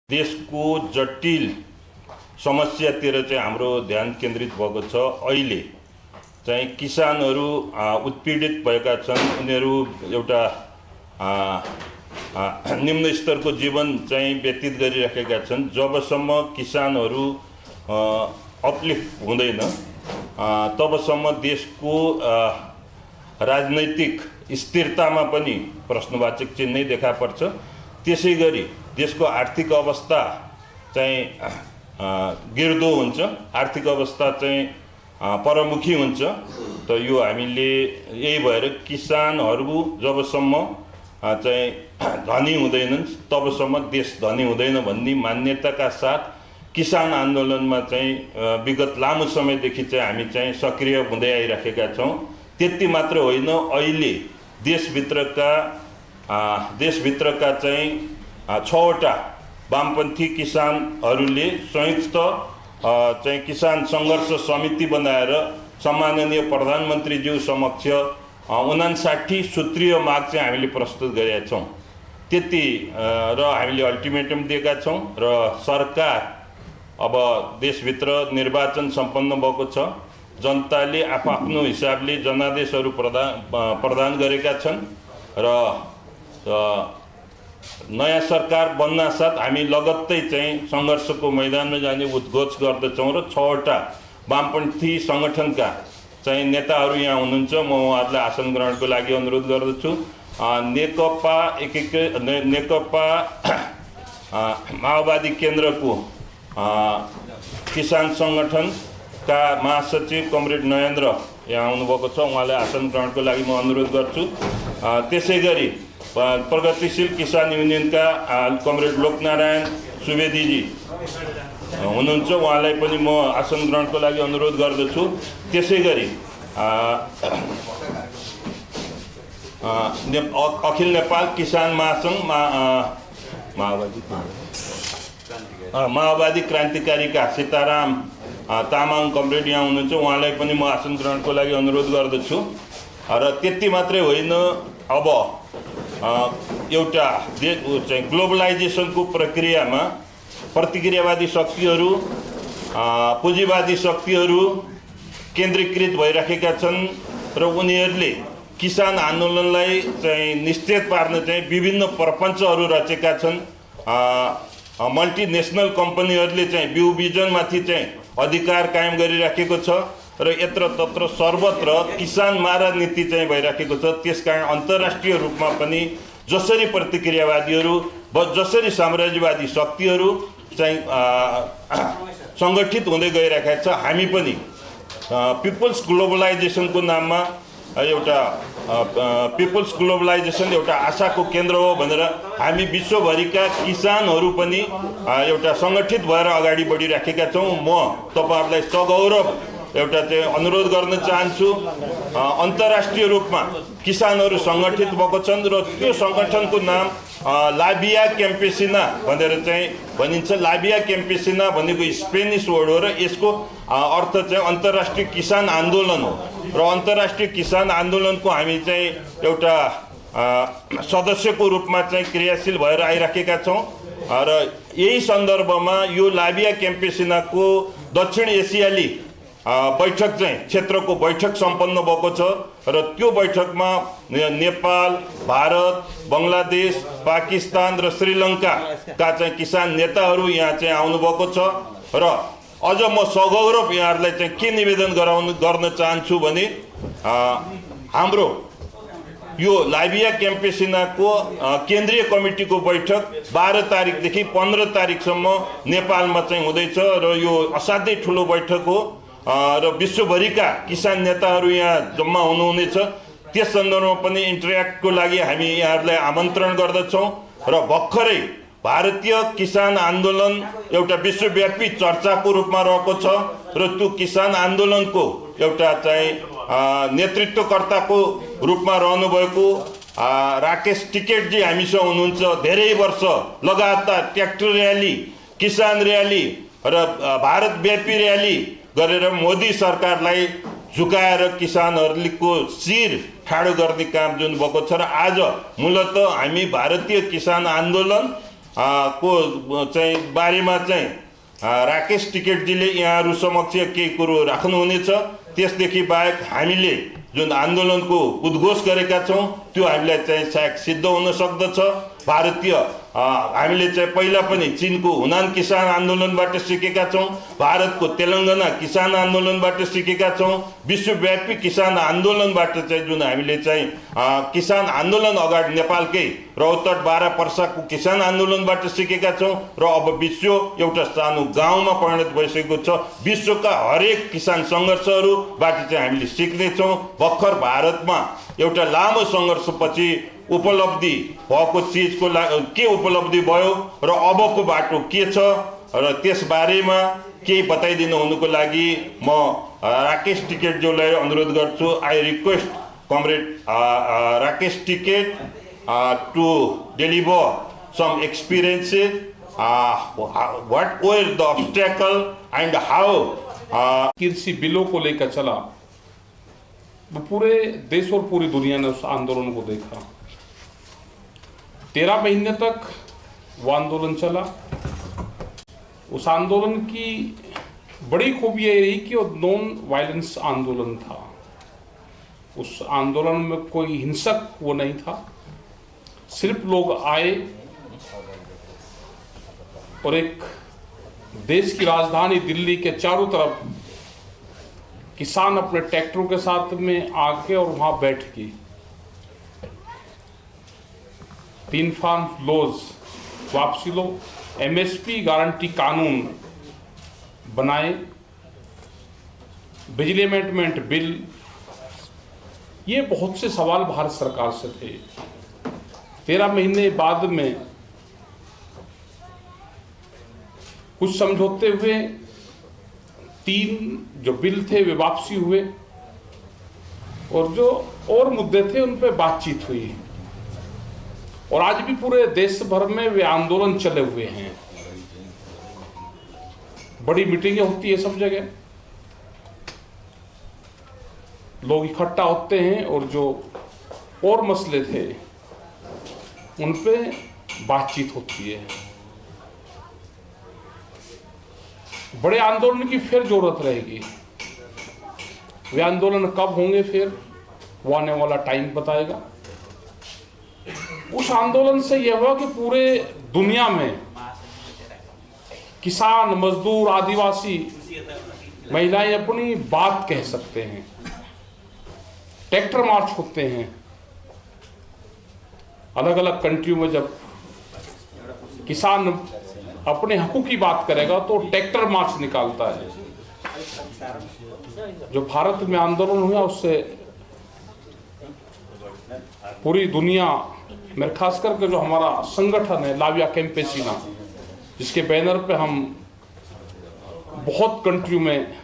देशको जटिल समस्यातिर चाहिँ हाम्रो ध्यान केन्द्रित भएको छ। अहिले चाहिँ किसानहरू उत्पीडित भएका छन्। उनीहरू एउटा निम्न स्तरको जीवन चाहिँ व्यतीत गरिराखेका छन्। जबसम्म किसानहरू अपलिफ्ट हुँदैन तबसम्म देशको राजनैतिक स्थिरतामा पनि प्रश्नवाचक चिन्ह देखा पर्छ। त्यसै गरी देशको आर्थिक अवस्था चाहिँ गिर्दो हुन्छ, आर्थिक अवस्था चाहिँ परमुखी हुन्छ। त यो हामीले यही भएर किसानहरू जबसम्म चाहिँ धनी हुँदैनन् तबसम्म देश धनी हुँदैन भन्ने मान्यताका साथ किसान आन्दोलनमा चाहिँ विगत लामो समयदेखि चाहिँ हामी चाहिँ सक्रिय हुँदै आइराखेका छौँ। त्यति मात्र होइन, अहिले देशभित्रका चाहिँ 6वटा वामपन्थी किसानहरूले संयुक्त चाहिँ किसान सङ्घर्ष समिति बनाएर सम्माननीय प्रधानमन्त्रीज्यू समक्ष 59 सूत्रीय माग चाहिँ हामीले प्रस्तुत गरेका छौँ। त्यति र हामीले अल्टिमेटम दिएका छौँ र सरकार अब देशभित्र निर्वाचन सम्पन्न भएको छ। जनताले आफ्नो हिसाबले जनादेशहरू प्रदान गरेका छन् र नयाँ सरकार बन्नासाथ हामी लगत्तै चाहिँ सङ्घर्षको मैदानमा जाने उद्घोष गर्दछौँ र 6वटा वामपन्थी सङ्गठनका चाहिँ नेताहरू यहाँ हुनुहुन्छ। म उहाँहरूलाई आसन ग्रहणको लागि अनुरोध गर्दछु। नेकपा माओवादी केन्द्रको किसान सङ्गठनका महासचिव कमरेड नयेन्द्र यहाँ आउनुभएको छ। उहाँलाई आसन ग्रहणको लागि म अनुरोध गर्छु। त्यसै गरी प्रगतिशील किसान युनियनका कमरेड लोकनारायण सुवेदीजी हुनुहुन्छ, उहाँलाई पनि म आसन ग्रहणको लागि अनुरोध गर्दछु। त्यसै गरी अखिल नेपाल किसान महासङ्घ माओवादी क्रान्तिकारीका सीताराम तामाङ कमरेड यहाँ हुनुहुन्छ, उहाँलाई पनि म आसन ग्रहणको लागि अनुरोध गर्दछु। र त्यति मात्रै होइन, अब एउटा चाहिँ ग्लोबलाइजेसनको प्रक्रियामा प्रतिक्रियावादी शक्तिहरू पुँजीवादी शक्तिहरू केन्द्रीकृत भइराखेका छन् र उनीहरूले किसान आन्दोलनलाई चाहिँ निश्चित पार्न चाहिँ विभिन्न प्रपञ्चहरू रचेका छन्। मल्टिनेसनल कम्पनीहरूले चाहिँ बिउ बिजनमाथि चाहिँ अधिकार कायम गरिराखेको छ र यत्र तत्र सर्वत्र किसान मारा नीति चाहिँ भइराखेको छ। त्यसकारण अन्तर्राष्ट्रिय रूपमा पनि जसरी प्रतिक्रियावादीहरू जसरी साम्राज्यवादी शक्तिहरू चाहिँ सङ्गठित हुँदै गइरहेको छ, हामी पनि पिपुल्स ग्लोबलाइजेसनको नाममा एउटा पिपुल्स ग्लोबलाइजेसन एउटा आशाको केन्द्र हो भनेर हामी विश्वभरिका किसानहरू पनि एउटा सङ्गठित भएर अगाडि बढिराखेका छौँ। म तपाईँहरूलाई सगौरव एउटा चाहिँ अनुरोध गर्न चाहन्छु। अन्तर्राष्ट्रिय रूपमा किसानहरू सङ्गठित भएको छन् र त्यो सङ्गठनको नाम लाबिया क्याम्पेसिना भनेर चाहिँ भनिन्छ। लाबिया क्याम्पेसिना भनेको स्पेनिस वर्ड हो र यसको अर्थ चाहिँ अन्तर्राष्ट्रिय किसान आन्दोलन हो र अन्तर्राष्ट्रिय किसान आन्दोलनको हामी चाहिँ एउटा सदस्यको रूपमा चाहिँ क्रियाशील भएर आइराखेका छौँ र यही सन्दर्भमा यो लाबिया क्याम्पेसिनाको दक्षिण एसियाली बैठक चाहिँ क्षेत्रको बैठक सम्पन्न भएको छ र त्यो बैठकमा नेपाल, भारत, बङ्गलादेश, पाकिस्तान र श्रीलङ्काका चाहिँ किसान नेताहरू यहाँ चाहिँ आउनुभएको छ र अझ म सगौरव यहाँहरूलाई चाहिँ के निवेदन गर्न चाहन्छु भने हाम्रो यो लाबिया क्याम्पेसिनाको केन्द्रीय कमिटीको बैठक 12 तारिकदेखि 15 तारिकसम्म नेपालमा चाहिँ हुँदैछ र यो असाध्यै ठुलो बैठक हो र विश्वभरिका किसान नेताहरू यहाँ जम्मा हुनुहुनेछ। त्यस सन्दर्भमा पनि इन्टरेक्टको लागि हामी यहाँहरूलाई आमन्त्रण गर्दछौँ र भर्खरै भारतीय किसान आन्दोलन एउटा विश्वव्यापी चर्चाको रूपमा रहेको छ र त्यो किसान आन्दोलनको एउटा चाहिँ नेतृत्वकर्ताको रूपमा रहनुभएको राकेश टिकेटजी हामीसँग हुनुहुन्छ। धेरै वर्ष लगातार ट्र्याक्टर र्याली, किसान र्याली र भारतव्यापी र्याली गरेर मोदी सरकारलाई झुकाएर किसानहरूको शिर ठाडो गर्ने काम जुन भएको छ र आज मूलतः हामी भारतीय किसान आन्दोलन को चाहिँ बारेमा चाहिँ राकेश टिकैतजीले यहाँहरू समक्ष केही कुरो राख्नुहुनेछ। त्यसदेखि बाहेक हामीले जुन आन्दोलनको उद्घोष गरेका छौँ त्यो हामीलाई चाहिँ सायद सिद्ध हुन सक्दछ। भारतीय हामीले चाहिँ पहिला पनि चीनको हुनान किसान आन्दोलनबाट सिकेका छौँ, भारतको तेलङ्गाना किसान आन्दोलनबाट सिकेका छौँ, विश्वव्यापी किसान आन्दोलनबाट चाहिँ जुन हामीले चाहिँ किसान आन्दोलन अगाडि नेपालकै रौतहट 12 पर्साको किसान आन्दोलनबाट सिकेका छौँ र अब विश्व एउटा सानो गाउँमा परिणत भइसकेको छ। विश्वका हरेक किसान सङ्घर्षहरूबाट चाहिँ हामीले सिक्नेछौँ। भर्खर भारतमा एउटा लामो सङ्घर्षपछि उपलब्धि भएको चिजको के उपलब्धि भयो र अबको बाटो के छ र त्यसबारेमा केही बताइदिनु हुनुको लागि म राकेश टिकैतज्यूलाई अनुरोध गर्छु। I request comrade Rakesh Tikait to deliver some experiences what were the obstacle and how कृषि बिलों को लेकर चला। वो पूरे देश और पूरी दुनिया ने उस आंदोलन को देखा। 13 महीने तक वो आंदोलन चला। उस आंदोलन की बड़ी खूबी ये रही कि वो नॉन वायलेंस आंदोलन था। उस आंदोलन में कोई हिंसक वो नहीं था। सिर्फ लोग आए और एक देश की राजधानी दिल्ली के चारों तरफ किसान अपने ट्रैक्टरों के साथ में आके और वहां बैठ के 3 फार्म लॉज वापसी लो, एमएसपी गारंटी कानून बनाए, बिजली अमेंडमेंट बिल, ये बहुत से सवाल भारत सरकार से थे। 13 महीने बाद में कुछ समझौते हुए 3 जो बिल थे वे वापसी हुए और जो और मुद्दे थे उन पे बातचीत हुई और आज भी पूरे देश भर में वे आंदोलन चले हुए हैं। बड़ी मीटिंगें होती है सब जगह, लोग इकट्ठा होते हैं और जो और मसले थे उन पे बातचीत होती है। बड़े आंदोलन की फिर जरूरत रहेगी। वे आंदोलन कब होंगे फिर वो आने वाला टाइम बताएगा। उस आंदोलन से यह हुआ कि पूरे दुनिया में किसान, मजदूर, आदिवासी, महिलाएं अपनी बात कह सकते हैं। ट्रैक्टर मार्च होते हैं अलग अलग कंट्रियों में। जब किसान अपने हकों की बात करेगा तो ट्रैक्टर मार्च निकालता है। जो भारत में आंदोलन हुआ उससे पूरी दुनिया में, खास करके जो हमारा संगठन है लाविया कैंपेसिना, जिसके बैनर पे हम बहुत कंट्रियों में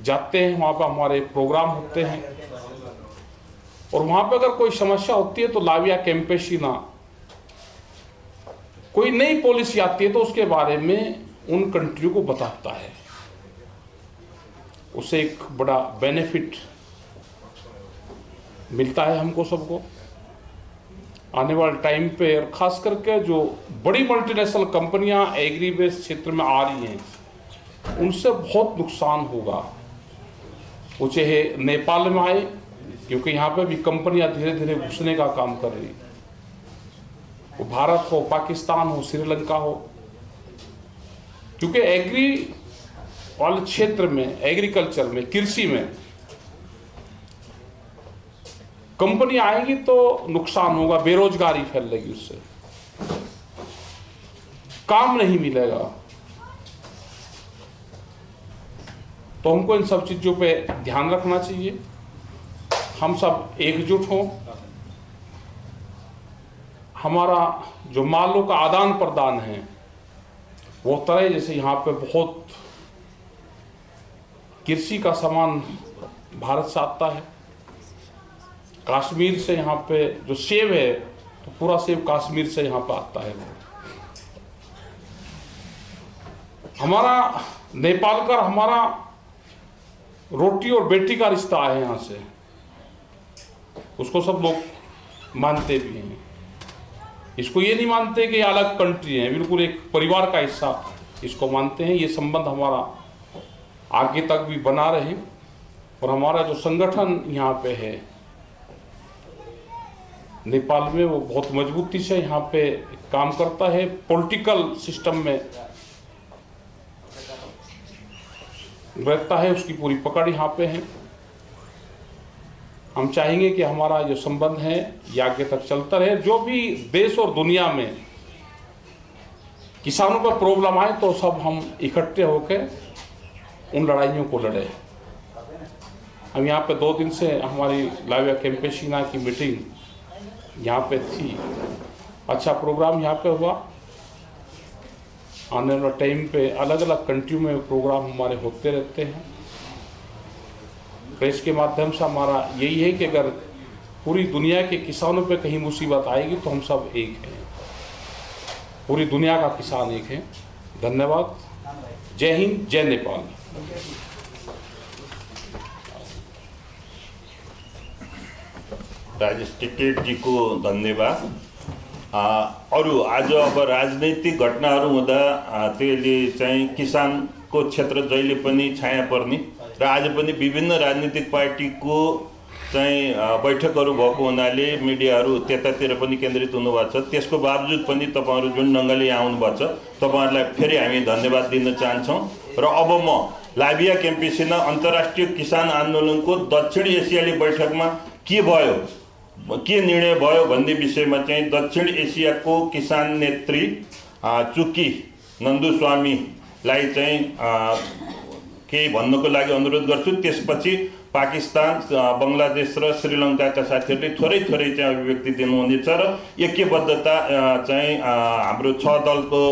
जाते हैं, वहाँ पर हमारे प्रोग्राम होते हैं और वहाँ पर अगर कोई समस्या होती है तो लाविया कैंपेसिना कोई नई पॉलिसी आती है तो उसके बारे में उन कंट्रियों को बताता है। उससे एक बड़ा बेनिफिट मिलता है हमको सबको। आने वाले टाइम पे और खास करके जो बड़ी मल्टीनेशनल कंपनियां एग्री बेस्ड क्षेत्र में आ रही हैं उनसे बहुत नुकसान होगा। वो चाहे नेपाल में आए, क्योंकि यहाँ पे भी कंपनियां धीरे धीरे घुसने का काम कर रही, वो भारत हो, पाकिस्तान हो, श्रीलंका हो, क्योंकि एग्री वाले क्षेत्र में, एग्रीकल्चर में, कृषि में कंपनी आएगी तो नुकसान होगा, बेरोजगारी फैलेगी, उससे काम नहीं मिलेगा। तो हमको इन सब चीजों पे ध्यान रखना चाहिए। हम सब एकजुट हों। हमारा जो मालों का आदान प्रदान है वो तरह, जैसे यहाँ पे बहुत कृषि का सामान भारत से आता है, कश्मीर से यहाँ पे जो सेब है तो पूरा सेब कश्मीर से यहाँ पे आता है। हमारा नेपाल का हमारा रोटी और बेटी का रिश्ता है यहाँ से, उसको सब लोग मानते भी हैं। इसको ये नहीं मानते कि ये अलग कंट्री है, बिल्कुल एक परिवार का हिस्सा इसको मानते हैं। ये संबंध हमारा आगे तक भी बना रहे और हमारा जो संगठन यहाँ पे है नेपाल में वो बहुत मजबूती से यहाँ पे काम करता है। पॉलिटिकल सिस्टम में रहता है, उसकी पूरी पकड़ यहाँ पे है। हम चाहेंगे कि हमारा जो संबंध है ये आगे तक चलता रहे। जो भी देश और दुनिया में किसानों का प्रॉब्लम आए तो सब हम इकट्ठे होकर उन लड़ाइयों को लड़े। हम यहाँ पे 2 दिन से हमारी लाइव कैंपेसिना की मीटिंग यहाँ पे थी, अच्छा प्रोग्राम यहाँ पे हुआ। आने वाले टाइम पे अलग अलग कंट्री में प्रोग्राम हमारे होते रहते हैं। प्रेस के माध्यम से हमारा यही है कि अगर पूरी दुनिया के किसानों पे कहीं मुसीबत आएगी तो हम सब एक हैं, पूरी दुनिया का किसान एक है। धन्यवाद। जय हिंद, जय नेपाल। राजेश टिकेट जी को धन्यवाद। अरू आज अब राजनैतिक घटनाहरू हुँदा त्यसले चाहिँ किसानको क्षेत्र जहिले पनि छाया पर्ने र आज पनि विभिन्न राजनीतिक पार्टीको चाहिँ बैठकहरू भएको हुनाले मिडियाहरू त्यतातिर पनि केन्द्रित हुनुभएको छ। त्यसको बावजुद पनि तपाईहरु जुन ढङ्गले यहाँ आउनुभएको छ तपाईहरुलाई फेरि हामी धन्यवाद दिन चाहन्छौँ। र अब म लाबिया क्याम्पेसिना अन्तर्राष्ट्रिय किसान आन्दोलनको दक्षिण एसियाली बैठकमा के भयो, के निर्णय भयो भन्ने विषयमा चाहिँ दक्षिण एसियाको किसान नेत्री चुकी नन्दुस्वामीलाई चाहिँ केही भन्नको लागि अनुरोध गर्छु। त्यसपछि पाकिस्तान, बङ्गलादेश र श्रीलङ्काका साथीहरूले थोरै चाहिँ अभिव्यक्ति दिनुहुनेछ र ऐक्यबद्धता चाहिँ हाम्रो 6 दलको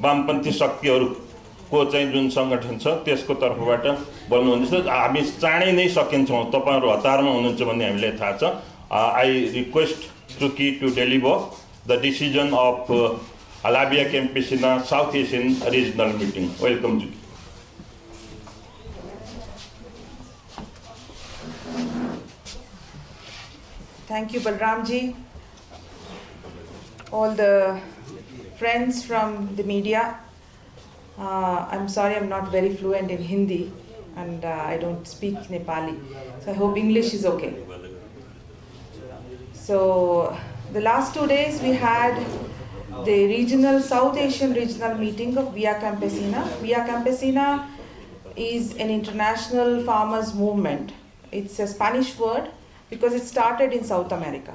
वामपन्थी शक्तिहरूको चाहिँ जुन सङ्गठन छ त्यसको तर्फबाट बोल्नुहुनेछ। हामी चाँडै नै सकिन्छौँ, तपाईहरु हतारमा हुनुहुन्छ भन्ने हामीलाई थाहा छ। I request Chukki to deliver the decision of La Via Campesina South Asian regional meeting. Welcome Chukki. Thank you, Balram ji. All the friends from the media. I'm sorry I'm not very fluent in Hindi and I don't speak Nepali. So I hope English is okay. So the last 2 days we had the regional South Asian regional meeting of Via Campesina. Via Campesina is an international farmers movement. It's a Spanish word because it started in South America.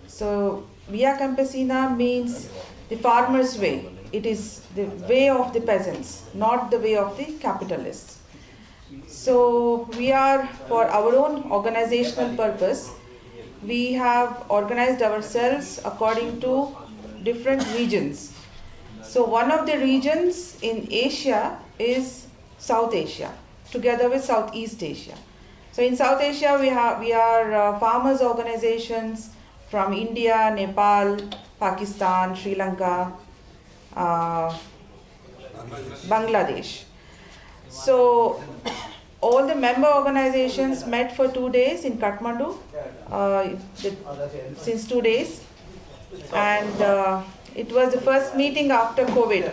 So Via Campesina means the farmer's way. It is the way of the peasants, not the way of the capitalists. So we are, for our own organizational purpose, we have organized ourselves according to different regions. So one of the regions in Asia is South Asia, together with Southeast Asia. So in South Asia, we are farmers organizations from India, Nepal, Pakistan, Sri Lanka, Bangladesh. So all the member organizations met for 2 days in Kathmandu, since 2 days, and it was the first meeting after COVID.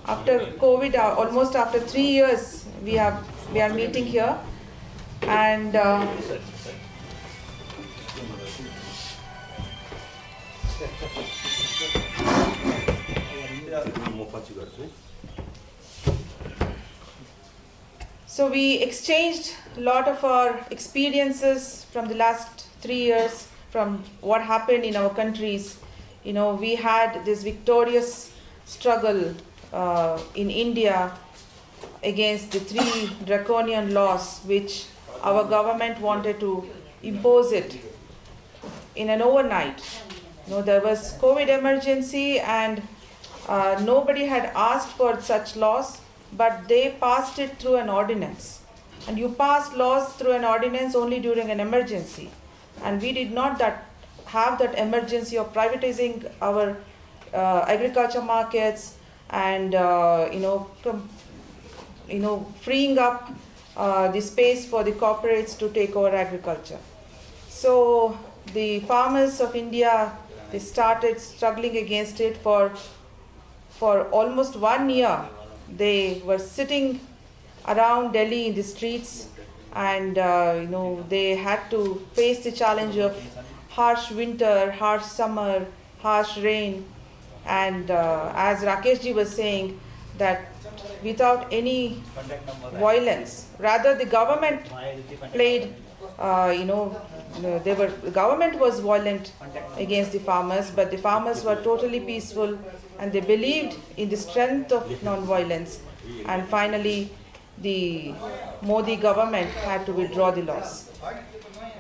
After COVID, almost after 3 years, we are meeting here, and so we exchanged a lot of our experiences from the last 3 years, from what happened in our countries. You know, we had this victorious struggle in India against the 3 draconian laws which our government wanted to impose it in an overnight. You know, there was COVID emergency and nobody had asked for such laws, but they passed it through an ordinance. And you passed laws through an ordinance only during an emergency. And we did not have that emergency of privatizing our agriculture markets and freeing up the space for the corporates to take over agriculture. So the farmers of India, they started struggling against it for almost 1 year. They were sitting around Delhi in the streets, and they had to face the challenge of harsh winter, harsh summer, harsh rain, and as Rakesh ji was saying, that without any violence, rather the government played, the government was violent against the farmers, but the farmers were totally peaceful, and they believed in the strength of non-violence, and finally the Modi government had to withdraw the laws.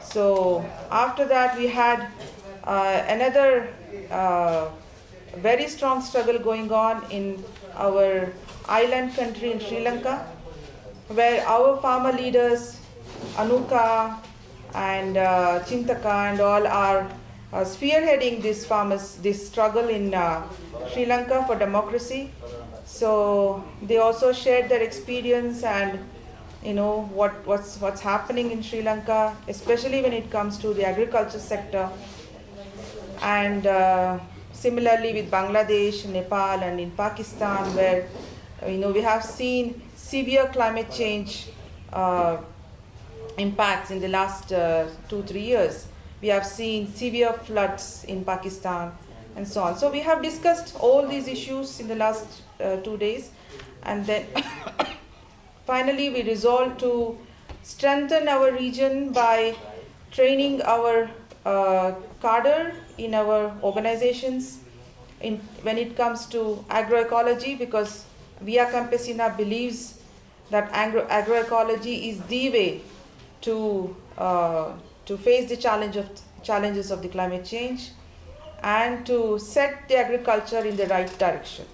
So after that we had another very strong struggle going on in our island country in Sri Lanka, where our farmer leaders, Anuka and Chintaka and all, are spearheading this struggle in Sri Lanka for democracy. So they also shared their experience and what's happening in Sri Lanka, especially when it comes to the agriculture sector. And similarly with Bangladesh, Nepal, and in Pakistan, where we have seen severe climate change impacts in the last 2-3 years. We have seen severe floods in Pakistan and so on. So we have discussed all these issues in the last 2 days, and then finally we resolved to strengthen our region by training our cadre in our organizations when it comes to agroecology, because Via Campesina believes that agroecology is the way to face the challenges of the climate change and to set the agriculture in the right direction.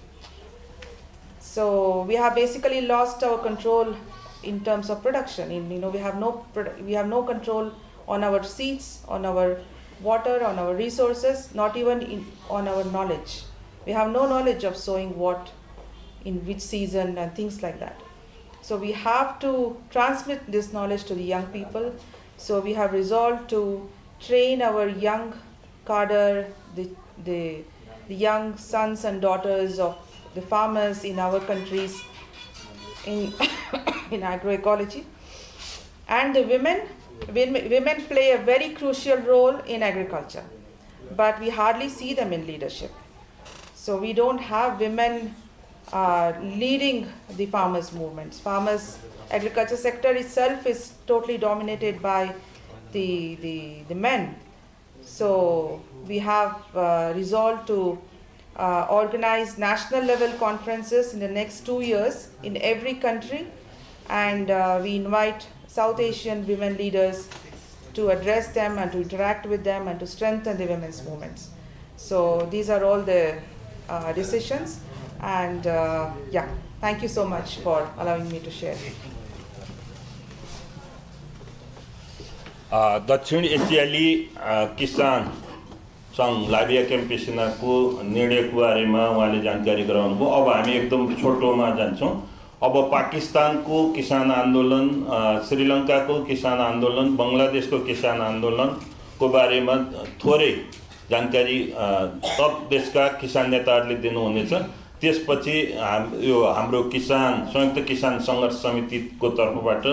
So we have basically lost our control in terms of production. We have no control on our seeds, on our water, on our resources, not even on our knowledge. We have no knowledge of sowing what, in which season, and things like that. So we have to transmit this knowledge to the young people. So we have resolved to train our young cadre, the young sons and daughters of the farmers in our countries in agroecology. And the women play a very crucial role in agriculture, but we hardly see them in leadership. So we don't have women leading the farmers' movements. Agriculture sector itself is totally dominated by the men. So we have resolved to organize national level conferences in the next 2 years in every country, and we invite South Asian women leaders to address them and to interact with them and to strengthen the women's movements. So these are all the decisions, and thank you so much for allowing me to share. दक्षिण एसियाली किसान सङ्घ लाभिया क्याम्पेसिनाको निर्णयको बारेमा उहाँले जानकारी गराउनुभयो। अब हामी एकदम छोटोमा जान्छौँ। अब पाकिस्तानको किसान आन्दोलन, श्रीलङ्काको किसान आन्दोलन, बङ्गलादेशको किसान आन्दोलनको बारेमा थोरै जानकारी सब देशका किसान नेताहरूले दिनुहुनेछ। त्यसपछि हाम्रो संयुक्त किसान सङ्घर्ष समितिको तर्फबाट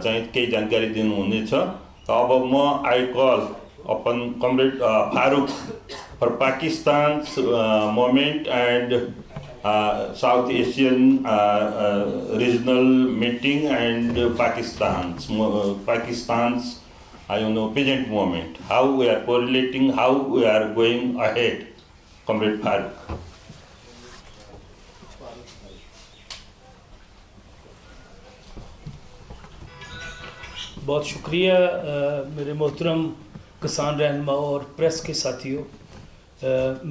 चाहिँ केही जानकारी दिनुहुनेछ। अब म I call upon comrade Farooq for Pakistan's movement and South Asian regional meeting and Pakistan's peasant movement, how we are correlating, how we are going ahead. Comrade Farooq. बहुत शुक्रिया मेरे मोहतरम किसान रहनुमा और प्रेस के साथियों।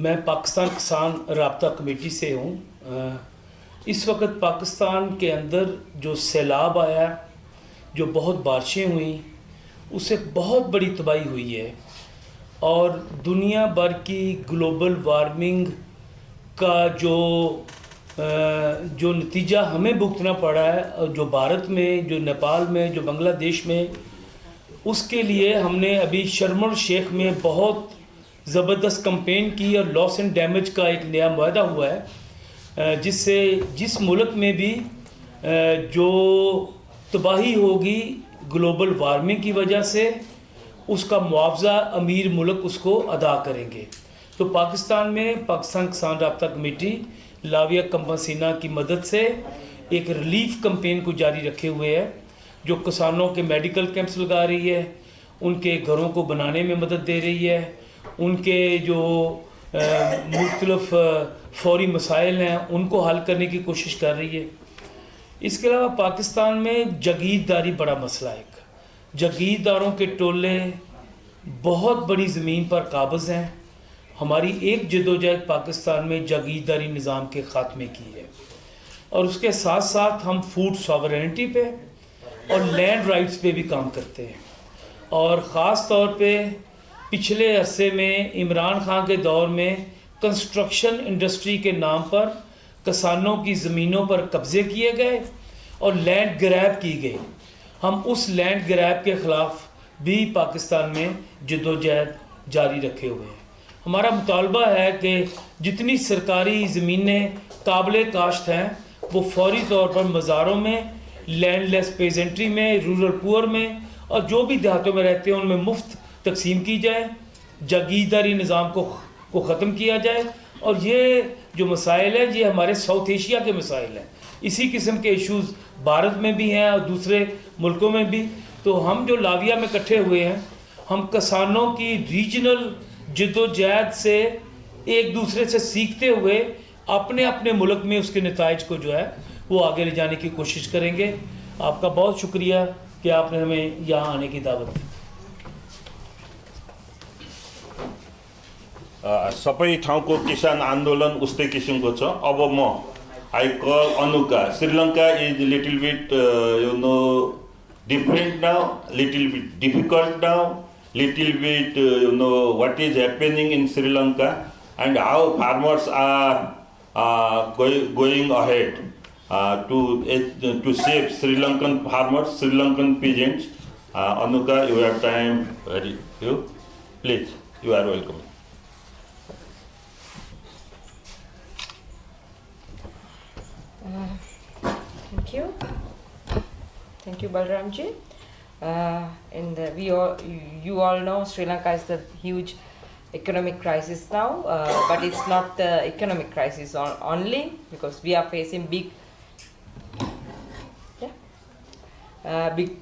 मैं पाकिस्तान किसान राब्ता कमेटी से हूँ। इस वक्त पाकिस्तान के अंदर जो सैलाब आया, जो बहुत बारिशें हुई, उससे बहुत बड़ी तबाही हुई है और दुनिया भर की ग्लोबल वार्मिंग का जो जो नतीजा हमें भुगतना पड़ा है, और जो भारत में, जो नेपाल में, जो बांग्लादेश में, उसके लिए हमने अभी शर्म और शेख में बहुत ज़बरदस्त कंपेन की और लॉस एंड डैमेज का एक नया वायदा हुआ है, जिससे जिस मुल्क में भी जो तबाही होगी ग्लोबल वार्मिंग की वजह से, उसका मुआवजा अमीर मुल्क उसको अदा करेंगे। तो पाकिस्तान में पाकिस्तान किसान राब्ता कमेटी लाविया कंपसीना की मदद से एक रिलीफ कैंपेन को जारी रखे हुए है, जो किसानों के मेडिकल कैंप्स लगा रही है, उनके घरों को बनाने में मदद दे रही है, उनके जो मुख्तलिफ फौरी मसाइल हैं उनको हल करने की कोशिश कर रही है। इसके अलावा पाकिस्तान में जागीरदारी बड़ा मसला है। जागीरदारों के टोले बहुत बड़ी ज़मीन पर काबिज़ हैं। हमारी एक जदोजहद पाकिस्तान में जागीरदारी निज़ाम के ख़ात्मे की है, और उसके साथ साथ हम फूड सॉवरेनिटी पे और लैंड राइट्स पे भी काम करते हैं। और ख़ास तौर पे पिछले अरसे में इमरान खान के दौर में कंस्ट्रक्शन इंडस्ट्री के नाम पर किसानों की ज़मीनों पर कब्ज़े किए गए और लैंड ग्रैब की गई। हम उस लैंड ग्रैब के ख़िलाफ़ भी पाकिस्तान में जदोजहद जारी रखे हुए हैं। हमारा मुतालबा है कि जितनी सरकारी ज़मीनें काबिल काश्त हैं वो फौरी तौर पर मज़ारों में, लैंडलेस पेजेंट्री में, रूरल पुअर में और जो भी देहातों में रहते हैं उनमें मुफ्त तकसीम की जाए, जागीरदारी निज़ाम को ख़त्म किया जाए। और ये जो मसाइल है ये हमारे साउथ एशिया के मसाइल हैं। इसी किस्म के इश्यूज़ भारत में भी हैं और दूसरे मुल्कों में भी। तो हम जो लाविया में इकट्ठे हुए हैं, हम किसानों की रीजनल जद्दोजहद से एक दूसरे से सीखते हुए अपने अपने मुल्क में उसके नताइज को जो है वो आगे ले जाने की कोशिश करेंगे। आपका बहुत शुक्रिया कि आपने हमें यहाँ आने की दावत दी। सबै ठाउँको किसान आन्दोलन उस्तै किसिमको छ। अब म I call Anuka. Sri Lanka is little bit different now, little bit difficult now, little bit what is happening in Sri Lanka and how farmers are going ahead to save Sri Lankan farmers, Sri Lankan peasants. Anuka, you have time. You please, you are welcome. Thank you, Balramji. You all know Sri Lanka is the huge economic crisis now, but it's not the economic crisis only, because we are facing big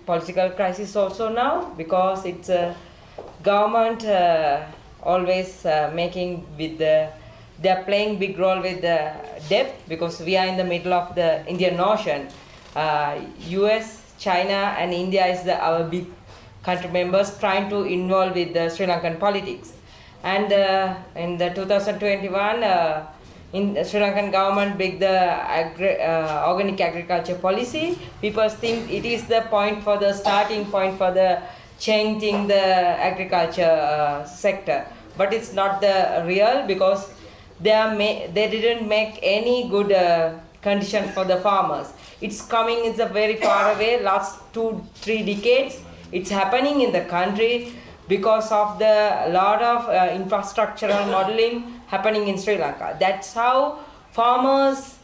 political crisis also now, because it's government always making with they're playing big role with the debt, because we are in the middle of the Indian Ocean. US, China and India is our big country members trying to involve with the Sri Lankan politics. And in the 2021, in the Sri Lankan government big the organic agriculture policy. People think it is the point for the starting point for the changing the agriculture sector, but it's not the real, because they didn't make any good condition for the farmers. It's coming, it's a very far away, last 2-3 decades. It's happening in the country because of the lot of infrastructural modeling happening in Sri Lanka. That's how farmers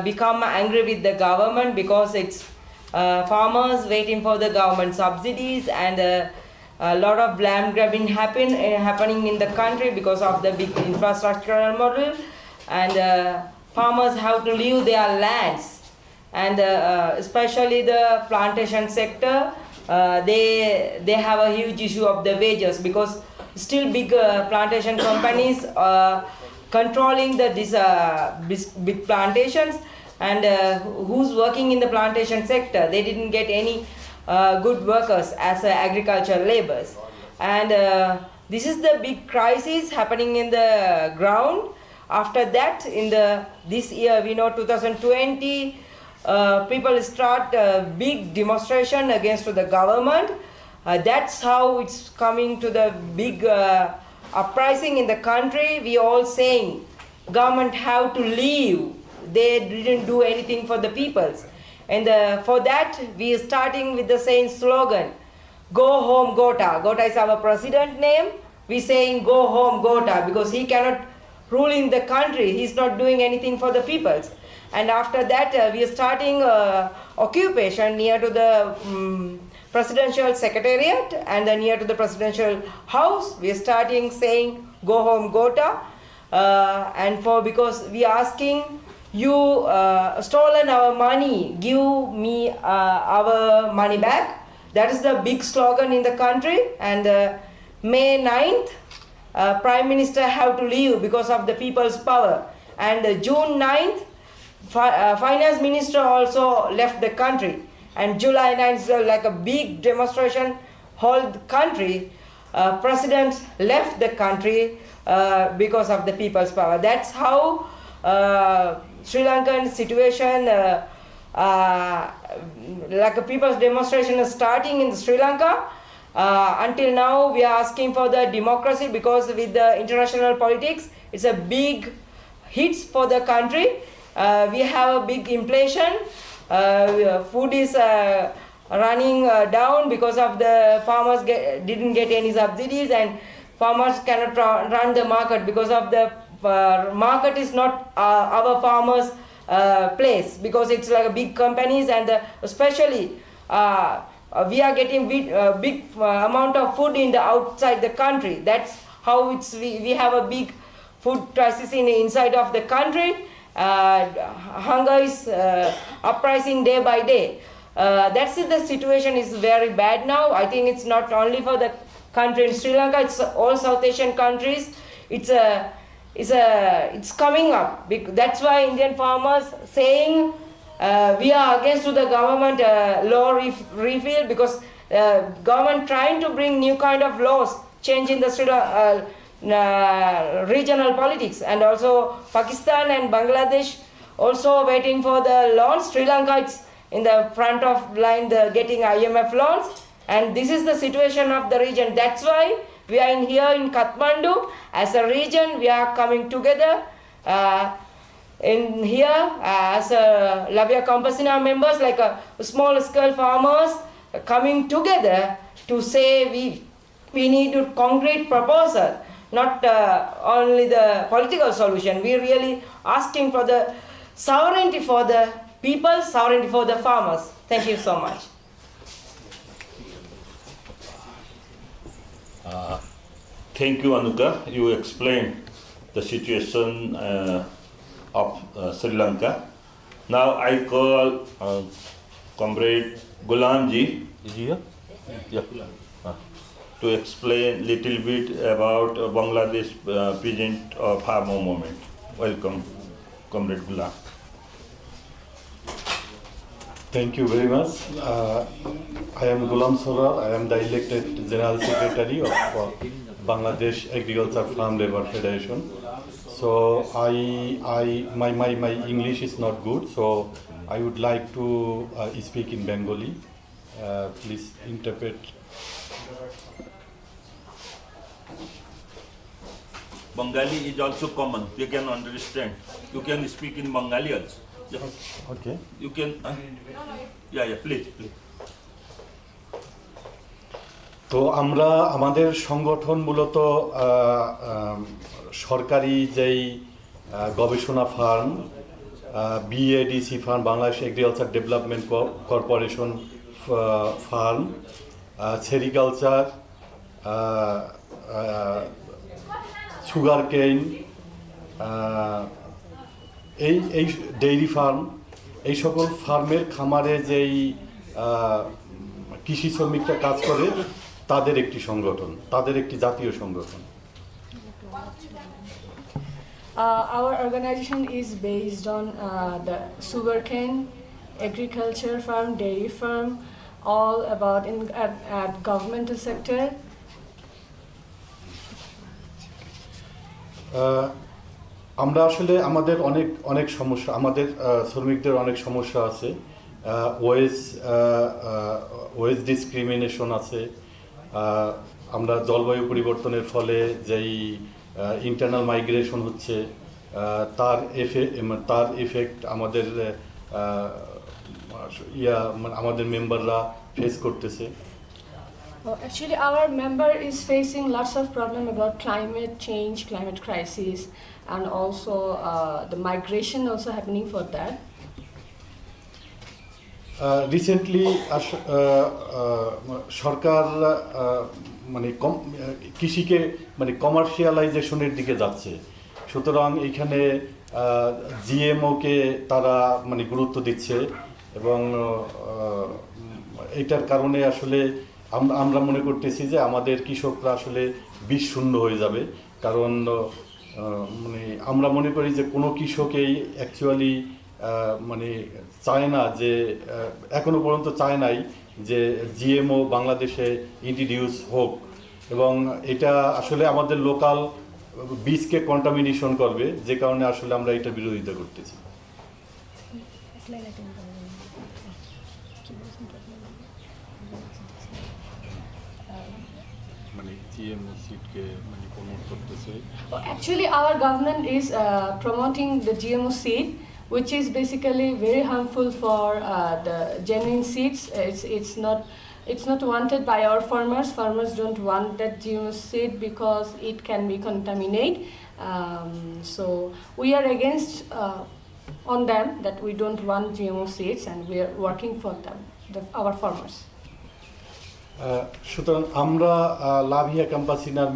become angry with the government, because it's farmers waiting for the government subsidies, and a lot of land grabbing happening in the country because of the big infrastructural model, and farmers have to leave their lands. And especially the plantation sector, they have a huge issue of the wages, because still big plantation companies controlling these big plantations, and who's working in the plantation sector, they didn't get any good workers as agricultural laborers. And this is the big crisis happening in the ground. After that, in this year, we know 2020, people start big demonstration against the government. That's how it's coming to the big uprising in the country. We all saying government have to leave they didn't do anything for the peoples. And for that, we are starting with the same slogan, go home Gota. Gota is our president name. We saying go home Gota because he cannot rule in the country. He's not doing anything for the peoples. And after that, we are starting occupation near to the presidential secretariat and near to the presidential house. We are starting saying go home Gota. And because we are asking you stolen our money, give me our money back. That is the big slogan in the country. And May 9th, Prime Minister have to leave because of the people's power. And June 9th, Finance Minister also left the country. And July 9th is like a big demonstration, whole country. President left the country because of the people's power. That's how Sri Lankan situation, like a people's demonstration is starting in Sri Lanka. Until now, we are asking for the democracy because with the international politics, it's a big hit for the country. We have a big inflation. Food is running down because of the farmers didn't get any subsidies, and farmers cannot run the market because of the market is not our farmers' place because it's like a big companies, and especially we are getting big amount of food in the outside the country. That's how we have a big food crisis inside of the country. Hunger is uprising day by day. That's it. The situation is very bad now. I think it's not only for the country in Sri Lanka. It's all South Asian countries. It's coming up. That's why Indian farmers saying we are against to the government law repeal because government trying to bring new kind of laws, changing the Sri Lanka regional politics, and also Pakistan and Bangladesh also waiting for the loans. Sri Lanka is in the front of line getting IMF loans, and this is the situation of the region. That's why we are here in Kathmandu as a region. We are coming together in here as Labia Campesina members, like a small scale farmers coming together to say we need a concrete proposal. Not only the political solution. We are really asking for the sovereignty for the people, sovereignty for the farmers. Thank you so much. Thank you, Anuka. You explained the situation of Sri Lanka. Now I call Comrade Gulamji. Is he here? Yeah. To explain little bit about Bangladesh present farmer movement. Welcome, Comrade Gulam. Thank you very much. I am Gulam Sorar. I am the elected General Secretary of Bangladesh Agriculture Farm Labour Federation. So my English is not good, so I would like to speak in Bengali. Please interpret. Bengali is also common. You can understand. You can speak in Bengali also. Yeah. Okay. You can. Yeah, please. তো আমরা আমাদের সংগঠন মূলত সরকারি যেই গবেষণা farm BADC farm, Bangladesh agriculture development corporation farm, sericulture, sugar Kane, এই dairy farm, এই সকল ফার্মের খামারে যেই কৃষি শ্রমিকরা কাজ করে তাদের একটি সংগঠন, তাদের একটি জাতীয় সংগঠন। Our organization is based on the sugarcane, agriculture farm, dairy farm, all about at governmental sector. আমরা আসলে আমাদের অনেক সমস্যা, আমাদের শ্রমিকদের অনেক সমস্যা আছে। ওয়েজ ডিসক্রিমিনেশন আছে। আমরা জলবায়ু পরিবর্তনের ফলে যেই ইন্টারনাল মাইগ্রেশন হচ্ছে, তার ইফেক্ট আমাদের আমাদের মেম্বাররা ফেস করতেছে। Well, actually, our member is facing lots of problem about climate change, climate crisis, and also the migration also happening for that. Recently সরকার মানে কৃষিকে মানে কমার্শিয়ালাইজেশনের দিকে যাচ্ছে, সুতরাং এইখানে জিএমওকে তারা মানে গুরুত্ব দিচ্ছে এবং এটার কারণে আসলে আমরা মনে করতেছি যে আমাদের কৃষকরা আসলে বীজ শূন্য হয়ে যাবে। কারণ মানে আমরা মনে করি যে কোনো কৃষকেই অ্যাকচুয়ালি মানে চায় না, যে এখনো পর্যন্ত চায় নাই যে জিএমও বাংলাদেশে ইন্ট্রোডিউস হোক, এবং এটা আসলে আমাদের লোকাল বীজকে কন্টামিনেশন করবে, যে কারণে আসলে আমরা এটা বিরোধিতা করতেছি। Actually, our government is promoting the GMO seed, which is basically very harmful for the genuine seeds. It's not wanted by our farmers. Farmers don't want that GMO seed because it can be contaminated. So we are against on them, that we don't want GMO seeds, and we are working for them, our farmers. সুতরাং আমরা লাভিয়া ক্যাম্পাসিনার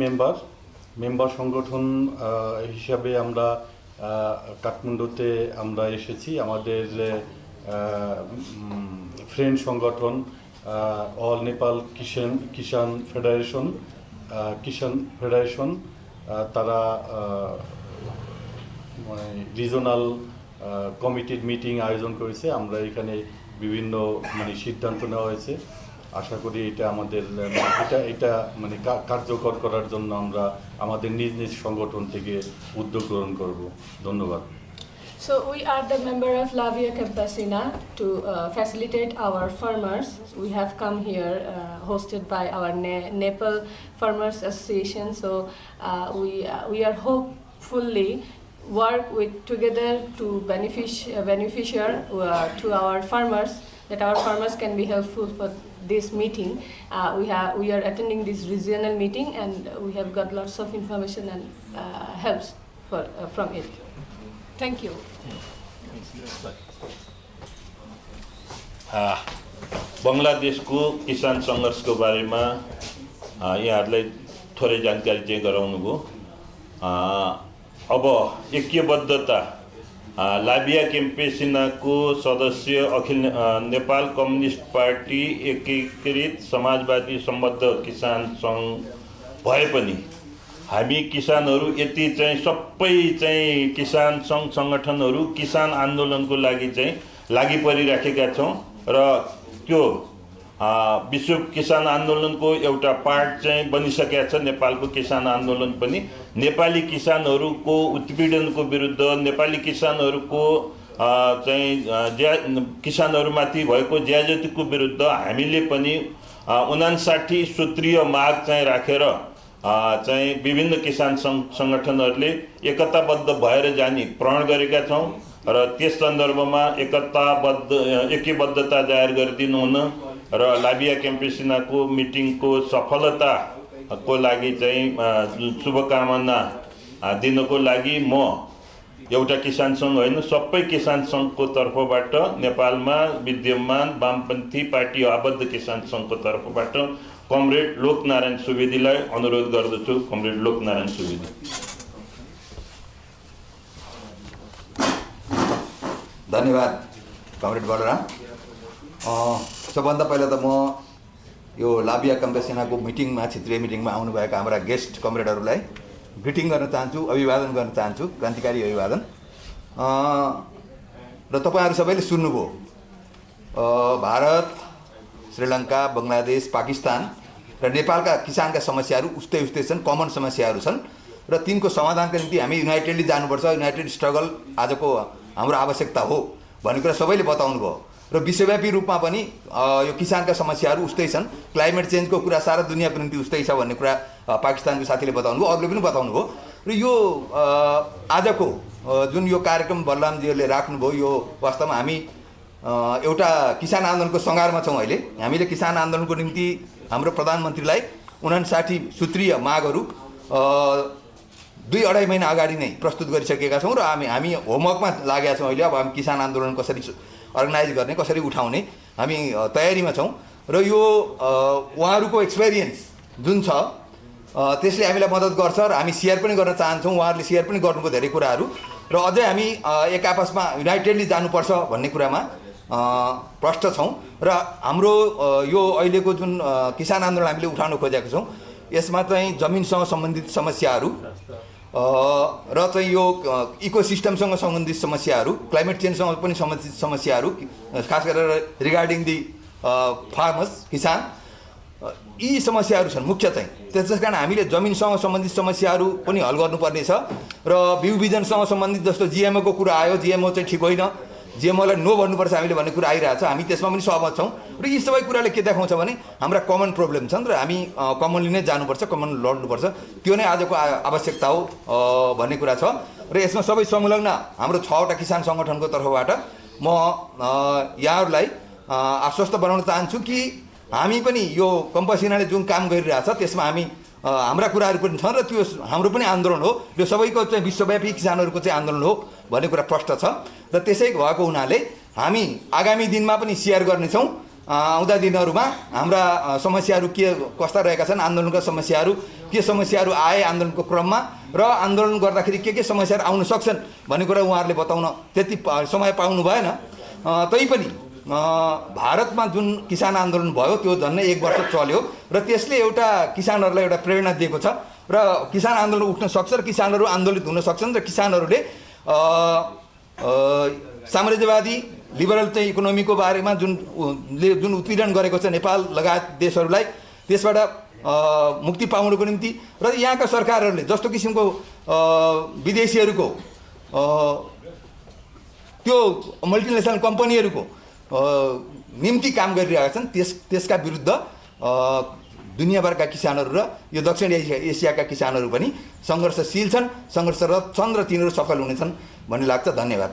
member সংগঠন হিসাবে আমরা কাঠমান্ডুতে আমরা এসেছি। আমাদের friend সংগঠন all Nepal কিষান federation তারা রিজনাল কমিটির মিটিং আয়োজন করেছে। আমরা এখানে বিভিন্ন মানে সিদ্ধান্ত নেওয়া হয়েছে। আশা করি এটা আমাদের এটা মানে কার্যকর করার জন্য আমরা আমাদের নিজ সংগঠন থেকে উদ্যোগ গ্রহণ করব। ধন্যবাদ। So we are the member of Lavia Campesina to facilitate our farmers. We have come here hosted by our Nepal Farmers Association. So we are hopefully work together to beneficial to our farmers, that our farmers can be helpful for this meeting. We are attending this regional meeting, and we have got lots of information and helps from it. Thank you. बङ्गलादेशको किसान सङ्घर्षको बारेमा यहाँहरूलाई थोरै जानकारी चाहिँ गराउनुभयो। अब ऐक्यबद्धता लाभिया क्याम्पेसिनाको सदस्य अखिल नेपाल कम्युनिस्ट पार्टी एकीकृत समाजवादी सम्बद्ध किसान सङ्घ भए पनि हामी किसानहरू यति चाहिँ सबै चाहिँ किसान सङ्घ सङ्गठनहरू किसान आन्दोलनको लागि चाहिँ लागि परिराखेका छौँ र त्यो विश्व किसान आन्दोलनको एउटा पार्ट चाहिँ बनिसकेका छ। नेपालको किसान आन्दोलन पनि नेपाली किसानहरूको उत्पीडनको विरुद्ध, नेपाली किसानहरूको चाहिँ किसानहरूमाथि भएको ज्याजतीको विरुद्ध हामीले पनि 59 सूत्रीय माग चाहिँ राखेर चाहिँ विभिन्न किसान सङ्गठनहरूले एकताबद्ध भएर जाने प्रण गरेका छौँ र त्यस सन्दर्भमा ऐक्यबद्धता जाहेर गरिदिनु हुन र लाभिया क्याम्पेसिनाको मिटिङको सफलताको लागि चाहिँ शुभकामना दिनको लागि म एउटा किसान सङ्घ होइन, सबै किसान सङ्घको तर्फबाट नेपालमा विद्यमान वामपन्थी पार्टी आबद्ध किसान सङ्घको तर्फबाट कमरेड लोकनारायण सुवेदीलाई अनुरोध गर्दछु। कमरेड लोकनारायण सुवेदी। धन्यवाद कमरेड बलराम। सबभन्दा पहिला त म यो लाभिया क्याम्पेसिनाको मिटिङमा, क्षेत्रीय मिटिङमा आउनुभएका हाम्रा गेस्ट कमरेडहरूलाई ग्रिटिङ गर्न चाहन्छु, अभिवादन गर्न चाहन्छु, क्रान्तिकारी अभिवादन। र तपाईँहरू सबैले सुन्नुभयो, भारत, श्रीलङ्का, बङ्गलादेश, पाकिस्तान र नेपालका किसानका समस्याहरू उस्तै छन्, कमन समस्याहरू छन् र तिनको समाधानका निम्ति हामी युनाइटेडली जानुपर्छ। युनाइटेड स्ट्रगल आजको हाम्रो आवश्यकता हो भन्ने कुरा सबैले बताउनु भयो र विश्वव्यापी रूपमा पनि यो किसानका समस्याहरू उस्तै छन्। क्लाइमेट चेन्जको कुरा सारा दुनियाँको निम्ति उस्तै छ भन्ने कुरा पाकिस्तानको साथीले बताउनु भयो, अरूले पनि बताउनु भयो। र यो आजको जुन यो कार्यक्रम बलरामजीहरूले राख्नुभयो यो वास्तवमा हामी एउटा किसान आन्दोलनको सङ्घारमा छौँ। अहिले हामीले किसान आन्दोलनको निम्ति हाम्रो प्रधानमन्त्रीलाई 59 सूत्रीय मागहरू 2-2.5 महिना अगाडि नै प्रस्तुत गरिसकेका छौँ र हामी होमवर्कमा लागेका छौँ। अहिले अब हामी किसान आन्दोलन कसरी अर्गनाइज गर्ने, कसरी उठाउने हामी तयारीमा छौँ र यो उहाँहरूको एक्सपिरियन्स जुन छ त्यसले हामीलाई मद्दत गर्छ र हामी सेयर पनि गर्न चाहन्छौँ। उहाँहरूले सेयर पनि गर्नुको धेरै कुराहरू र अझै हामी एक आपसमा युनाइटेडली जानुपर्छ भन्ने कुरामा प्रष्ट छौँ र हाम्रो यो अहिलेको जुन किसान आन्दोलन हामीले उठाउन खोजेका छौँ यसमा चाहिँ जमिनसँग सम्बन्धित समस्याहरू र चाहिँ यो इकोसिस्टमसँग सम्बन्धित समस्याहरू, क्लाइमेट चेन्जसँग पनि सम्बन्धित समस्याहरू, खास गरेर रिगार्डिङ दि फार्मर्स किसान, यी समस्याहरू छन् मुख्य चाहिँ। त्यसै कारण हामीले जमिनसँग सम्बन्धित समस्याहरू पनि हल गर्नुपर्ने छ र बिउ बिजनसँग सम्बन्धित जस्तो जिएमओको कुरा आयो, जिएमओ चाहिँ ठिक होइन, जिएमओलाई नो भन्नुपर्छ हामीले भन्ने कुरा आइरहेको छ। हामी त्यसमा पनि सहमत छौँ र यी सबै कुराले के देखाउँछ भने हाम्रा कमन प्रब्लम छन् र हामी कमनली नै जानुपर्छ, कमन लड्नुपर्छ, त्यो नै आजको आवश्यकता हो भन्ने कुरा छ। र यसमा सबै संलग्न हाम्रो 6वटा किसान सङ्गठनको तर्फबाट म यहाँहरूलाई आश्वस्त बनाउन चाहन्छु कि हामी पनि यो कम्पसिनाले जुन काम गरिरहेछ त्यसमा हामी हाम्रा कुराहरू पनि छन् र त्यो हाम्रो पनि आन्दोलन हो। यो सबैको चाहिँ विश्वव्यापी किसानहरूको चाहिँ आन्दोलन हो भन्ने कुरा प्रष्ट छ र त्यसै भएको हुनाले हामी आगामी दिनमा पनि सेयर गर्नेछौँ। आउँदा दिनहरूमा हाम्रा समस्याहरू के कस्ता रहेका छन्, आन्दोलनका समस्याहरू के समस्याहरू आए आन्दोलनको क्रममा र आन्दोलन गर्दाखेरि के समस्याहरू आउन सक्छन् भन्ने कुरा उहाँहरूले बताउन त्यति समय पाउनु भएन। तैपनि भारतमा जुन किसान आन्दोलन भयो त्यो झन्डै 1 वर्ष चल्यो र त्यसले एउटा किसानहरूलाई एउटा प्रेरणा दिएको छ र किसान आन्दोलन उठ्न सक्छ र किसानहरू आन्दोलित हुन सक्छन् र किसानहरूले साम्राज्यवादी लिबरल चाहिँ इकोनोमीको बारेमा जुन उत्पीडन गरेको छ नेपाल लगायत देशहरूलाई त्यसबाट मुक्ति पाउनको निम्ति र यहाँका सरकारहरूले जस्तो किसिमको विदेशीहरूको त्यो मल्टिनेसनल कम्पनीहरूको निम्ति काम गरिरहेका छन् त्यसका विरुद्ध दुनियाँभरका किसानहरू र यो दक्षिण एसियाका किसानहरू पनि सङ्घर्षशील छन्, सङ्घर्षरत छन् र तिनीहरू सफल हुनेछन् भन्ने लाग्छ। धन्यवाद।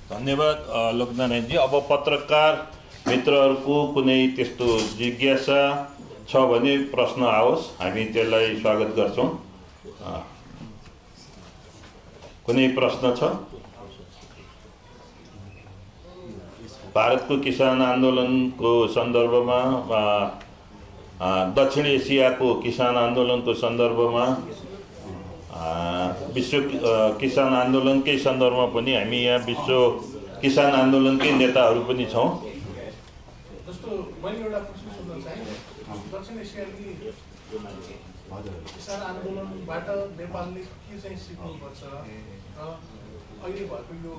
धन्यवाद लोकनारायणजी। अब पत्रकार मित्रहरूको कुनै त्यस्तो जिज्ञासा छ भने प्रश्न आओस्, हामी त्यसलाई स्वागत गर्छौँ। कुनै प्रश्न छ? भारतको किसान आन्दोलनको सन्दर्भमा, दक्षिण एसियाको किसान आन्दोलनको सन्दर्भमा, विश्व किसान आन्दोलनकै सन्दर्भमा पनि हामी यहाँ विश्व किसान आन्दोलनकै नेताहरू पनि छौँ। जस्तो मैले एउटा प्रश्न सोध्न चाहे, दक्षिण एसियाली किसान आन्दोलनबाट नेपालले के चाहिँ सिक्नुपर्छ र अहिले भएको यो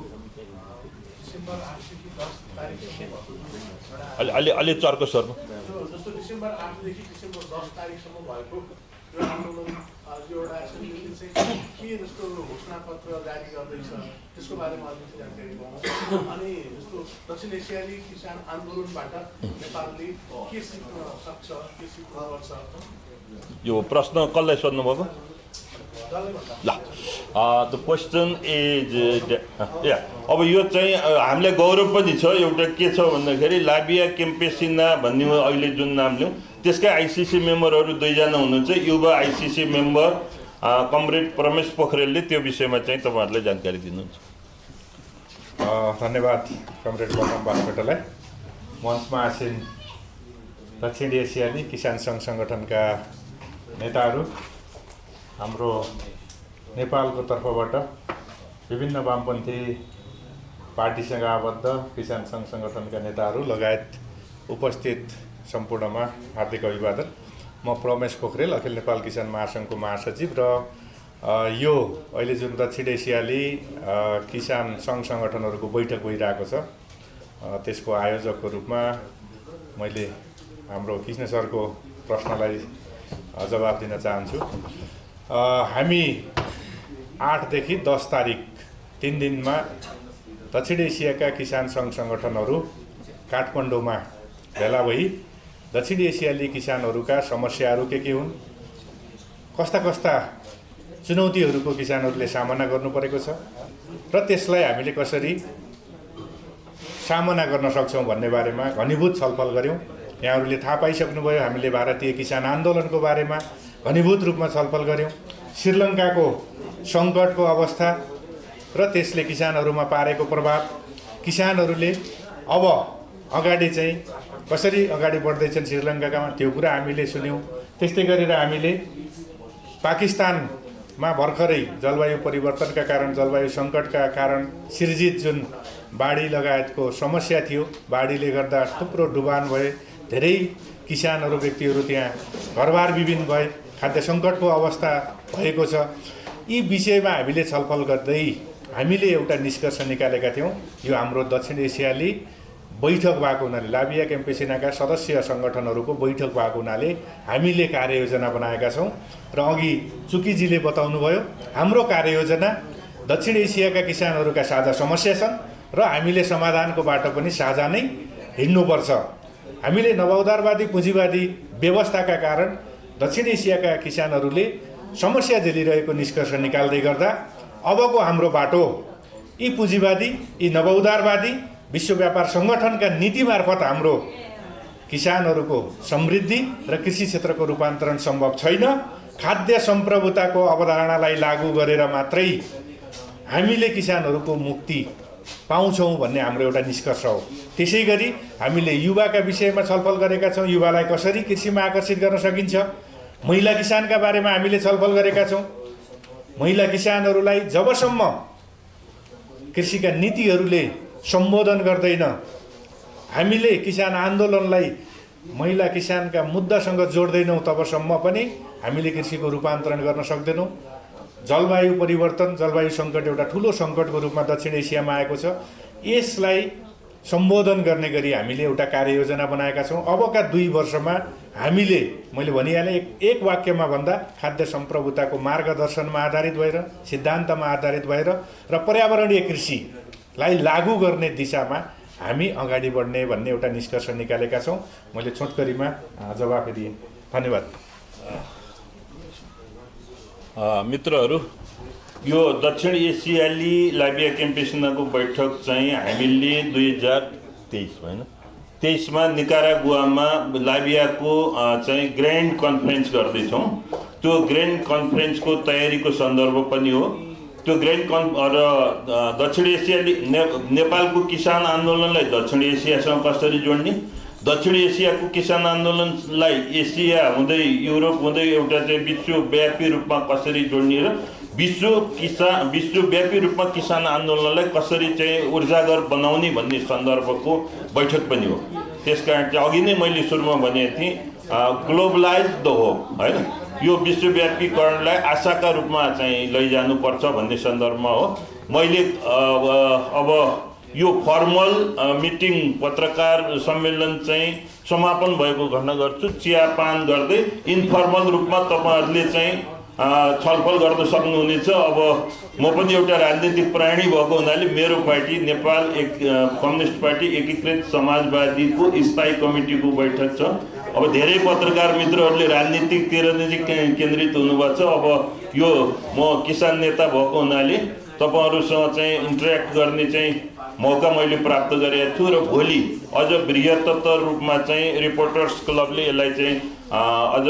डिसेम्बर 8 देखि 10 तारिकसम्म अलि चर्को स्वरमा जस्तो डिसेम्बर 8 देखि डिसेम्बर 10 तारिकसम्म भएको यो आन्दोलन यो एउटा एसेम्ब्लीले चाहिँ के जस्तो घोषणापत्र जारी गर्दैछ त्यसको बारेमा अलिकति जानकारी पाउँ। अनि जस्तो दक्षिण एसियाली किसान आन्दोलनबाट नेपालले के सिक्न सक्छ, के सिक्नुपर्छ? यो प्रश्न कसलाई सोध्नुभएको? ल द क्वेसन इज अब यो चाहिँ हामीलाई गौरव पनि छ। एउटा के छ भन्दाखेरि लाबिया केम्पेसिना भन्ने अहिले जुन नाम लिउँ त्यसका आइसिसी मेम्बरहरू 2 जना हुनुहुन्छ। युवा आइसिसी मेम्बर कमरेड प्रमेश पोखरेलले त्यो विषयमा चाहिँ तपाईँहरूलाई जानकारी दिनुहुन्छ। धन्यवाद कमरेड बलराम बास्कोटालाई। मञ्चमा आसीन दक्षिण एसियाली किसान सङ्घ सङ्गठनका नेताहरू, हाम्रो नेपालको तर्फबाट विभिन्न वामपन्थी पार्टीसँग आबद्ध किसान सङ्घ सङ्गठनका नेताहरू लगायत उपस्थित सम्पूर्णमा हार्दिक अभिवादन। म प्रमेश पोखरेल, अखिल नेपाल किसान महासङ्घको महासचिव र यो अहिले जुन दक्षिण एसियाली किसान सङ्घ सङ्गठनहरूको बैठक भइरहेको छ त्यसको आयोजकको रूपमा मैले हाम्रो कृष्ण सरको प्रश्नलाई जवाब दिन चाहन्छु। हामी 8 देखि 10 तारिक 3 दिनमा दक्षिण एसियाका किसान सङ्घ सङ्गठनहरू काठमाडौँमा भेला भई दक्षिण एसियाली किसानहरूका समस्याहरू के हुन्, कस्ता कस्ता चुनौतीहरूको किसानहरूले सामना गर्नु परेको छ र त्यसलाई हामीले कसरी सामना गर्न सक्छौँ भन्ने बारेमा घनीभूत छलफल गऱ्यौँ। यहाँहरूले थाहा पाइसक्नुभयो, हामीले भारतीय किसान आन्दोलनको बारेमा घनीभूत रूपमा छलफल गऱ्यौँ। श्रीलङ्काको सङ्कटको अवस्था र त्यसले किसानहरूमा पारेको प्रभाव, किसानहरूले अब अगाडि चाहिँ कसरी अगाडि बढ्दैछन् श्रीलङ्कामा, त्यो कुरा हामीले सुन्यौँ। त्यस्तै गरेर हामीले पाकिस्तानमा भर्खरै जलवायु परिवर्तनका कारण, जलवायु सङ्कटका कारण सिर्जित जुन बाढी लगायतको समस्या थियो, बाढीले गर्दा थुप्रो डुबान भए, धेरै किसानहरू, व्यक्तिहरू त्यहाँ घरबार विभिन्न भए, खाद्य सङ्कटको अवस्था भएको छ। यी विषयमा हामीले छलफल गर्दै हामीले एउटा निष्कर्ष निकालेका थियौँ। यो हाम्रो दक्षिण एसियाली बैठक भएको हुनाले, लाबिया क्याम्पेसिनाका सदस्य सङ्गठनहरूको बैठक भएको हुनाले हामीले कार्ययोजना बनाएका छौँ। र अघि चुकीजीले बताउनुभयो, हाम्रो कार्ययोजना दक्षिण एसियाका किसानहरूका साझा समस्या छन् र हामीले समाधानको बाटो पनि साझा नै हिँड्नुपर्छ। हामीले नवउदारवादी पुँजीवादी व्यवस्थाका कारण दक्षिण एसियाका किसानहरूले समस्या झेलिरहेको निष्कर्ष निकाल्दै गर्दा अबको हाम्रो बाटो यी पुँजीवादी, यी नवउदारवादी विश्व व्यापार सङ्गठनका नीति मार्फत हाम्रो किसानहरूको समृद्धि र कृषि क्षेत्रको रूपान्तरण सम्भव छैन। खाद्य सम्प्रभुताको अवधारणालाई लागू गरेर मात्रै हामीले किसानहरूको मुक्ति पाउँछौँ भन्ने हाम्रो एउटा निष्कर्ष हो। त्यसै गरी हामीले युवाका विषयमा छलफल गरेका छौँ। युवालाई कसरी कृषिमा आकर्षित गर्न सकिन्छ, महिला किसानका बारेमा हामीले छलफल गरेका छौँ। महिला किसानहरूलाई जबसम्म कृषिका नीतिहरूले सम्बोधन गर्दैन, हामीले किसान आन्दोलनलाई महिला किसानका मुद्दासँग जोड्दैनौँ, तबसम्म पनि हामीले कृषिको रूपान्तरण गर्न सक्दैनौँ। जलवायु परिवर्तन, जलवायु सङ्कट एउटा ठुलो सङ्कटको रूपमा दक्षिण एसियामा आएको छ। यसलाई सम्बोधन गर्ने गरी हामीले एउटा कार्ययोजना बनाएका छौँ। अबका 2 वर्षमा हामीले, मैले भनिहालेँ, एक वाक्यमा भन्दा खाद्य सम्प्रभुताको मार्गदर्शनमा आधारित भएर, सिद्धान्तमा आधारित भएर र पर्यावरणीय कृषिलाई लागू गर्ने दिशामा हामी अगाडि बढ्ने भन्ने एउटा निष्कर्ष निकालेका छौँ। मैले छोटकरीमा जवाफ दिएँ। धन्यवाद। मित्रहरू, यो दक्षिण एसियाली लाबिया क्याम्पेसिनाको बैठक चाहिँ हामीले 2023मा निकारागुआमा लाबियाको चाहिँ ग्रान्ड कन्फरेन्स गर्दैछौँ। त्यो ग्रान्ड कन्फरेन्सको तयारीको सन्दर्भ पनि हो। त्यो र दक्षिण एसियाली नेपालको किसान आन्दोलनलाई दक्षिण एसियासँग कसरी जोड्ने, दक्षिण एसियाको किसान आन्दोलनलाई एसिया हुँदै युरोप हुँदै एउटा चाहिँ विश्वव्यापी रूपमा कसरी जोड्ने र विश्वव्यापी रूपमा किसान आन्दोलनलाई कसरी चाहिँ ऊर्जागर बनाउने भन्ने सन्दर्भको बैठक पनि हो। त्यसकारण चाहिँ अघि नै मैले सुरुमा भनेको थिएँ, ग्लोबलाइज द होप, होइन, यो विश्वव्यापीकरणलाई आशाका रूपमा चाहिँ लैजानुपर्छ भन्ने सन्दर्भमा हो। मैले अब यो फर्मल मिटिङ, पत्रकार सम्मेलन चाहिँ समापन भएको घोषणा गर्छु। चियापान गर्दै इन्फर्मल रूपमा तपाईँहरूले चाहिँ छलफल गर्न सक्नुहुनेछ। अब म पनि एउटा राजनीतिक प्राणी भएको हुनाले मेरो पार्टी नेपाल कम्युनिस्ट पार्टी एकीकृत समाजवादीको स्थायी कमिटीको बैठक छ। अब धेरै पत्रकार मित्रहरूले राजनीतिकतिर नै केन्द्रित हुनुभएको छ। अब यो म किसान नेता भएको हुनाले तपाईँहरूसँग चाहिँ इन्टरेक्ट गर्ने चाहिँ मौका मैले प्राप्त गरेको छु र भोलि अझ बृहत्तर रूपमा चाहिँ रिपोर्टर्स क्लबले यसलाई चाहिँ अझ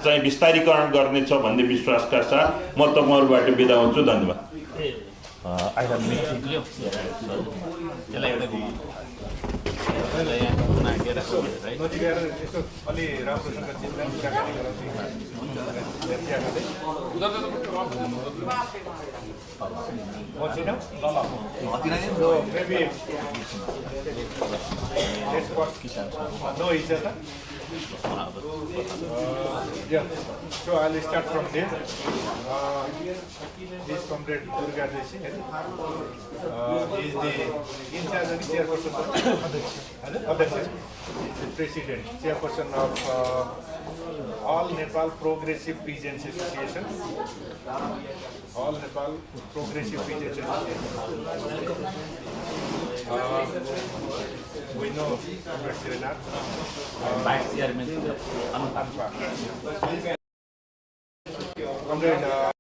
चाहिँ विस्तारीकरण गर्नेछ भन्ने विश्वासका साथ म तपाईँहरूबाट बिदा हुन्छु। धन्यवाद। Yeah, so I'll start from there. This comrade Durga Deshi, he is the in charge of the chairperson, the president, chairperson of All Nepal Progressive Peasants Association. All Nepal Progressive Peasants Association. We know Comrade Srinath. Vice Chairman Anpa. राम्रै छ